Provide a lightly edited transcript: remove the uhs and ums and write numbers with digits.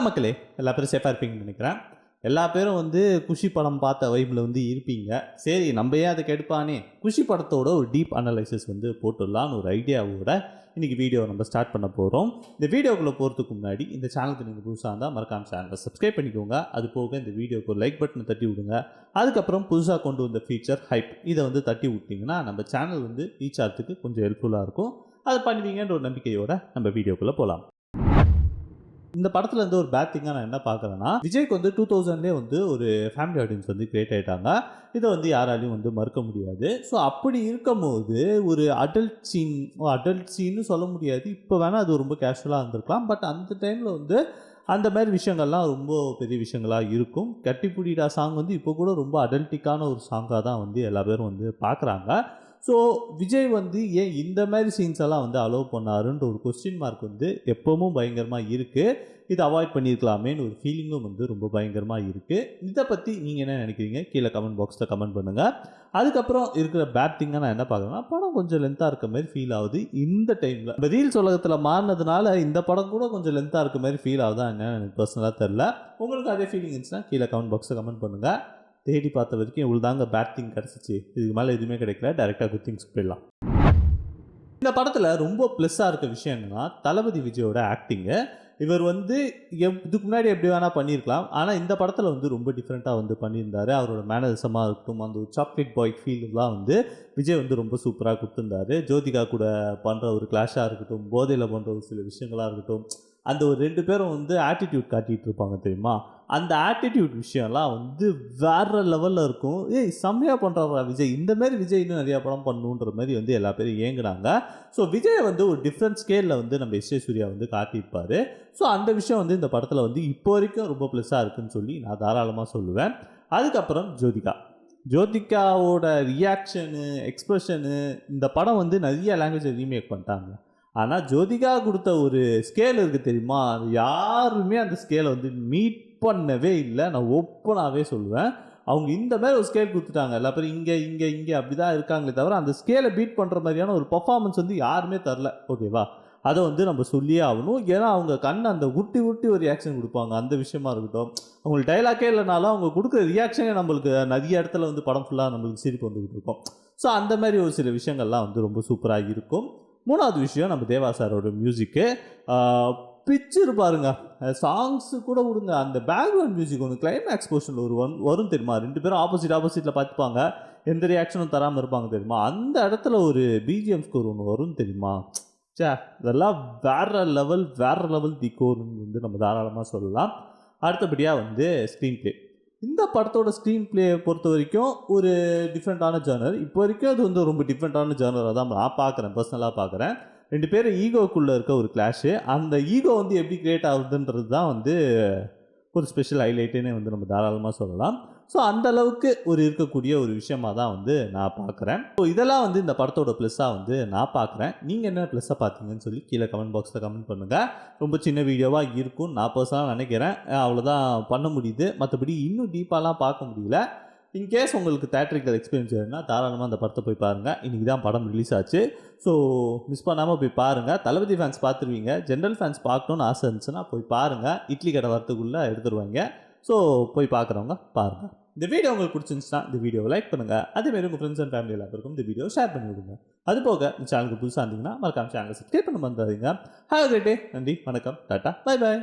மக்களே, எல்லா பேரும் சேஃபாக இருப்பீங்கன்னு நினைக்கிறேன். எல்லா பேரும் குஷி படம் பார்த்த வைப்பில் இருப்பீங்க. சரி, நம்ம ஏன் அதுக்கு எடுப்பானே குஷி படத்தோட ஒரு டீப் அனலைசிஸ் போட்டுடலான்னு ஒரு ஐடியாவோட இன்றைக்கி வீடியோவை நம்ம ஸ்டார்ட் பண்ண போகிறோம். இந்த வீடியோக்குள்ளே போகிறதுக்கு முன்னாடி இந்த சேனலுக்கு நீங்கள் புதுசாக இருந்தால் மறக்காம சேனலை சப்ஸ்கிரைப் பண்ணிக்கோங்க. அது போக இந்த வீடியோக்கு ஒரு லைக் பட்டனை தட்டி விடுங்க. அதுக்கப்புறம் புதுசாக கொண்டு வந்த ஃபீச்சர் ஹைப் இதை தட்டி விட்டிங்கன்னா நம்ம சேனல் ரீச் ஆகிறதுக்கு கொஞ்சம் ஹெல்ப்ஃபுல்லாக இருக்கும். அதை பண்ணுவீங்கன்ற ஒரு நம்பிக்கையோடு நம்ம வீடியோக்குள்ளே போகலாம். இந்த படத்துல ஒரு பேட் திங்காக நான் என்ன பார்க்குறேன்னா, விஜய்க்கு 2000லேயே ஒரு ஃபேமிலி ஆடியன்ஸ் கிரியேட் ஆகிட்டாங்க. இதை யாராலையும் மறுக்க முடியாது. ஸோ அப்படி இருக்கும்போது ஒரு அடல்ட் சீன்னு சொல்ல முடியாது. இப்போ வேணால் அது ரொம்ப கேஷுவலாக இருந்திருக்கலாம். பட் அந்த டைமில் அந்த மாதிரி விஷயங்கள்லாம் ரொம்ப பெரிய விஷயங்களாக இருக்கும். கட்டிப்புடிடா சாங் இப்போ கூட ரொம்ப அடல்ட்டிக்கான ஒரு சாங்காக தான் எல்லா பேரும் பார்க்குறாங்க. ஸோ விஜய் ஏன் இந்த மாதிரி சீன்ஸ் எல்லாம் அலோவ் பண்ணாருன்ற ஒரு கொஸ்டின் மார்க் எப்பவும் பயங்கரமாக இருக்குது. இதை அவாய்ட் பண்ணியிருக்கலாமேன்னு ஒரு ஃபீலிங்கும் ரொம்ப பயங்கரமாக இருக்குது. இதை பற்றி நீங்கள் என்ன நினைக்கிறீங்க? கீழே கமெண்ட் பாக்ஸில் கமெண்ட் பண்ணுங்கள். அதுக்கப்புறம் இருக்கிற பேட் திங்கை நான் என்ன பார்க்குறேன்னா, படம் கொஞ்சம் லென்த்தாக இருக்க மாதிரி ஃபீல் ஆகுது. இந்த டைமில் இந்த ரீல்ஸ் உலகத்தில் மாறினதுனால இந்த படம் கூட கொஞ்சம் லென்த்தாக இருக்க மாதிரி ஃபீல் ஆகுதா என்னன்னு எனக்கு பர்சனலாக தெரில. உங்களுக்கு அதே ஃபீலிங் இருந்துச்சுன்னா கீழே கமெண்ட் பாக்ஸில் கமெண்ட் பண்ணுங்கள். தேடி பார்த்த வரைக்கும் இவ்வளோ தாங்க பேட் திங் கிடச்சிச்சு. இதுக்கு மேலே எதுவுமே கிடைக்கல. டைரெக்டாக குட் திங்ஸ் போயிடலாம். இந்த படத்தில் ரொம்ப ப்ளஸ்ஸாக இருக்க விஷயம் என்னென்னா, தளபதி விஜயோட ஆக்டிங்கு. இவர் இதுக்கு முன்னாடி எப்படி வேணால் பண்ணியிருக்கலாம். ஆனால் இந்த படத்தில் ரொம்ப டிஃப்ரெண்ட்டாக பண்ணியிருந்தார். அவரோட மேனரிசமாக இருக்கட்டும், அந்த ஒரு சாக்லேட் பாய் ஃபீல்லாம் விஜய் ரொம்ப சூப்பராக கொடுத்துருந்தாரு. ஜோதிகா கூட பண்ணுற ஒரு கிளாஷாக இருக்கட்டும், போதையில் பண்ணுற ஒரு சில விஷயங்களாக இருக்கட்டும், அந்த ஒரு 2 பேரும் ஆட்டிடியூட் காட்டிகிட்டு இருப்பாங்க தெரியுமா, அந்த ஆட்டிடியூட் விஷயம்லாம் வேறு லெவலில் இருக்கும். செம்மையாக பண்ணுறாரா விஜய், இந்தமாரி விஜய் இன்னும் நிறையா படம் பண்ணணுன்ற மாதிரி எல்லா பேரும் ஏங்குனாங்க. ஸோ விஜயை ஒரு டிஃப்ரெண்ட் ஸ்கேலில் நம்ம எஸ். சூர்யா காட்டியிருப்பார். ஸோ அந்த விஷயம் இந்த படத்தில் இப்போ வரைக்கும் ரொம்ப ப்ளஸ்ஸாக இருக்குதுன்னு சொல்லி நான் தாராளமாக சொல்லுவேன். அதுக்கப்புறம் ஜோதிகாவோட ரியாக்ஷனு, எக்ஸ்ப்ரெஷனு, இந்த படம் நிறைய லாங்குவேஜை ரீமேக் பண்ணிட்டாங்க. ஆனால் ஜோதிகா கொடுத்த ஒரு ஸ்கேல் இருக்குது தெரியுமா, அது யாருமே அந்த ஸ்கேலை மீட் பண்ணவே இல்லை. நான் ஓப்பனாகவே சொல்லுவேன். அவங்க இந்த மாதிரி ஒரு ஸ்கேல் கொடுத்துட்டாங்க. எல்லா பேரும் இங்கே அப்படி தான் இருக்காங்களே தவிர அந்த ஸ்கேலை பீட் பண்ணுற மாதிரியான ஒரு பர்ஃபார்மன்ஸ் யாருமே தரல. ஓகேவா, அதை நம்ம சொல்லியே ஆகணும். ஏன்னா அவங்க கண்ணை அந்த உருட்டி ஒரு ரியாக்ஷன் கொடுப்பாங்க. அந்த விஷயமா இருக்கட்டும், அவங்களுக்கு டைலாக்கே இல்லைனாலும் அவங்க கொடுக்குற ரியாக்ஷனே நம்மளுக்கு நிறைய இடத்துல படம் ஃபுல்லாக நம்மளுக்கு சிரிப்பு வந்துக்கிட்டு இருக்கும். ஸோ அந்த மாதிரி ஒரு சில விஷயங்கள்லாம் ரொம்ப சூப்பராக இருக்கும். 3வது விஷயம், நம்ம தேவா சாரோட மியூசிக்கு பிச்சு இருப்பாருங்க. சாங்ஸு கூட விடுங்க, அந்த பேக்ரவுண்ட் மியூசிக் கிளைமேக்ஸ் போர்ஷனில் வரும் தெரியுமா, 2 பேரும் ஆப்போசிட்டில் பார்த்துப்பாங்க, எந்த ரியாக்ஷனும் தராமல் இருப்பாங்க தெரியுமா, அந்த இடத்துல ஒரு பிஜிஎம் ஸ்கோர் ஒன்று வரும் தெரியுமா. இதெல்லாம் வேறு லெவல் திக்கோர்னு நம்ம தாராளமாக சொல்லலாம். அடுத்தபடியாக ஸ்க்ரீன் பிளே. இந்த படத்தோட ஸ்க்ரீன் பிளே பொறுத்த வரைக்கும் ஒரு டிஃப்ரெண்ட்டான ஜானர். இப்போ வரைக்கும் அது ரொம்ப டிஃப்ரெண்ட்டான ஜானராக தான் நான் பார்க்குறேன், பர்சனலாக பார்க்குறேன். 2 பேரும் ஈகோக்குள்ளே இருக்க ஒரு கிளாஷு. அந்த ஈகோ எப்படி கிரியேட் ஆகுதுன்றது தான் ஒரு ஸ்பெஷல் ஹைலைட்டுன்னு நம்ம தாராளமாக சொல்லலாம். ஸோ அந்த அளவுக்கு இருக்கக்கூடிய ஒரு விஷயமாக தான் நான் பார்க்குறேன். ஸோ இதெல்லாம் இந்த படத்தோட ப்ளஸ்ஸாக நான் பார்க்குறேன். நீங்கள் என்ன ப்ளஸ்ஸாக பார்த்தீங்கன்னு சொல்லி கீழே கமெண்ட் பாக்ஸில் கமெண்ட் பண்ணுங்கள். ரொம்ப சின்ன வீடியோவாக இருக்கும் நான் பர்சனலாக நினைக்கிறேன். அவ்வளோதான் பண்ண முடியுது. மற்றபடி இன்னும் டீப்பாலாம் பார்க்க முடியல. இன்கேஸ் உங்களுக்கு தேட்ரிக்கல் எக்ஸ்பீரியன்ஸ் வேணும்னா தாராளமாக அந்த படத்தை போய் பாருங்கள். இன்றைக்கி தான் படம் ரிலீஸ் ஆச்சு. ஸோ மிஸ் பண்ணாமல் போய் பாருங்கள். தளபதி ஃபேன்ஸ் பார்த்துருவீங்க. ஜென்ரல் ஃபேன்ஸ் பார்க்கணுன்னு ஆசை இருந்துச்சுன்னா போய் பாருங்கள். இட்லி கடை வரத்துக்குள்ளே எடுத்துருவாங்க. ஸோ போய் பார்க்குறவங்க பாருங்கள். இந்த வீடியோ உங்களுக்கு பிடிச்சிருந்துச்சுன்னா இந்த வீடியோவை லைக் பண்ணுங்கள். அதேமாரி உங்கள் ஃப்ரெண்ட்ஸ் அண்ட் ஃபேமிலி எல்லாருக்கும் இந்த வீடியோ ஷேர் பண்ணி விடுங்க. அது போக இந்த சேனலுக்கு புதுசாக இருந்தீங்கன்னா மறக்காம சேனலை சப்ஸ்கிரைப் பண்ண மறந்துடாதீங்க. Have a great day. நன்றி, வணக்கம், டாட்டா, பை பாய்.